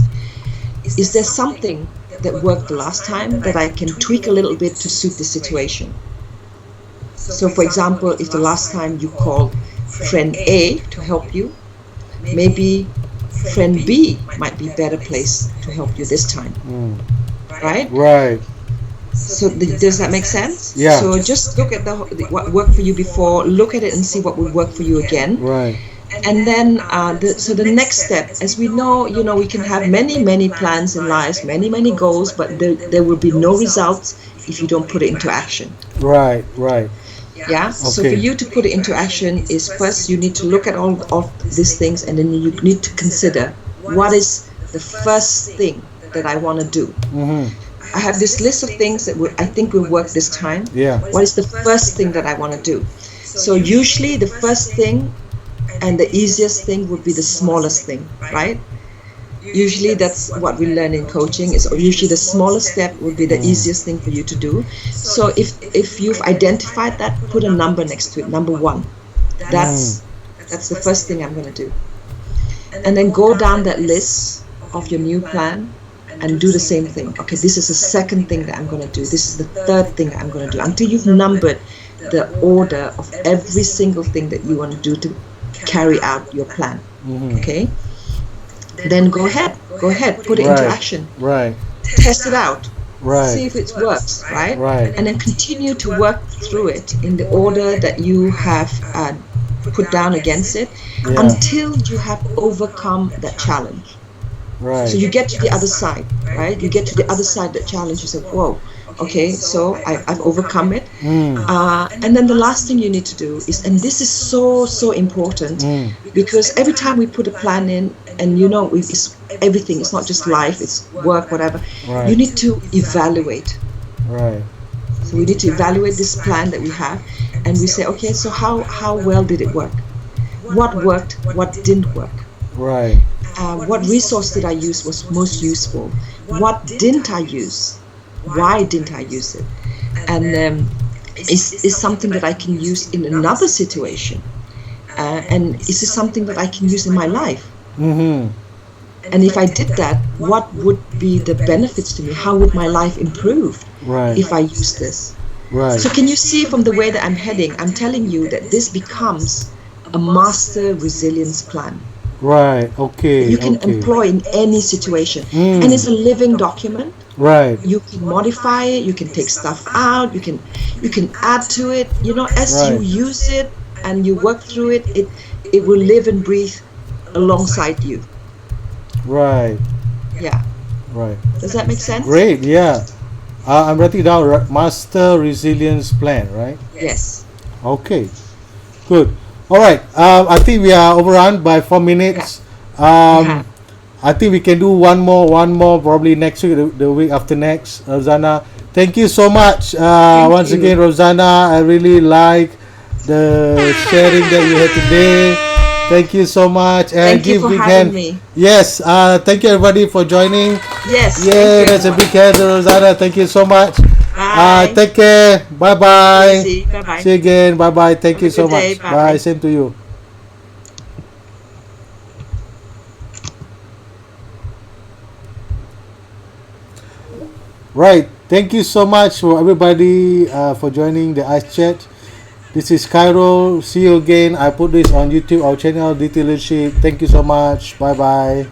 Is there something that worked the last time that I can tweak a little bit to suit the situation? So for example, if the last time you called friend A to help you, maybe friend B might be a better place to help you this time, right? Right. So does that make sense? Yeah. So just look at what worked for you before, look at it and see what would work for you again. Right. And then the next step, as we know, we can have many plans in life, many goals, but there will be no results if you don't put it into action. Right. Right. Yeah. So Okay. for you to put it into action is first you need to look at all of these things, and then you need to consider what is the first thing that I want to do. Mhm. I have this list of things that I think will work this time. Yeah. What is the first thing that I want to do? So usually the first thing and the easiest thing would be the smallest thing, right? Usually that's what we learn in coaching, is usually the smallest step would be the easiest thing for you to do. So if you've identified that, put a number next to it, number 1. That's the first thing I'm going to do. And then go down that list of your new plan and do the same thing. Okay, this is the second thing that I'm going to do. This is the third thing that I'm going to do, until you've numbered the order of every single thing that you want to do to carry out your plan. Okay, then go ahead, put it into action. Right. Test it out. Right. See if it works, right? Right. And then continue to work through it in the order that you have put down against it, Yeah. until you have overcome that challenge. Right. So you get to the other side, right? You get to the other side of that challenge. You say, whoa, okay, so I've overcome it. And then the last thing you need to do is, and this is so important, because every time we put a plan in, and it's everything, it's not just life, it's work, whatever. Right. You need to evaluate. Right. So we need to evaluate this plan that we have, and we say, okay, so how well did it work? What worked? What didn't work? Right. What resource did I use was most useful? What didn't I use? Why didn't I use it? And is something that I can use in another situation? And is this something that I can use in my life? Mhm. And if I did that, what would be the benefits to me? How would my life improve Right. if I use this? Right. So can you see from the way that I'm heading, I'm telling you that this becomes a master resilience plan. Right. Okay. You can okay. employ in any situation, and it's a living document. Right. You can modify it, you can take stuff out, you can add to it, as you Right. use it and you work through it, it will live and breathe alongside you. Right. Yeah. Right. Does that make sense? Great. Yeah. I'm writing down master resilience plan. Right. Yes. Okay. Good. All right. I think we are overrun by 4 Yeah. minutes. We have. I think we can do one more probably next week, the week after next. Rosanna, thank you so much. Thank Once again, you. Rosanna, I really like the sharing that you had today. Thank you so much, and Thank you give for big having hand. me. Yes. Thank you everybody for joining. Yes. Thank Yeah, you, that's a big everyone. hand, Rosanna. Thank you so much. Bye. Take care. Bye Be bye. easy. Bye bye. See you again. Bye bye. Thank Have a you so good day. much. Bye. Bye. Same to you. Right. Thank you so much for everybody for joining the Ice Chat. This is Cairo. See you again. I put this on YouTube, our channel, DTLEADERSHIP. Thank you so much. Bye bye.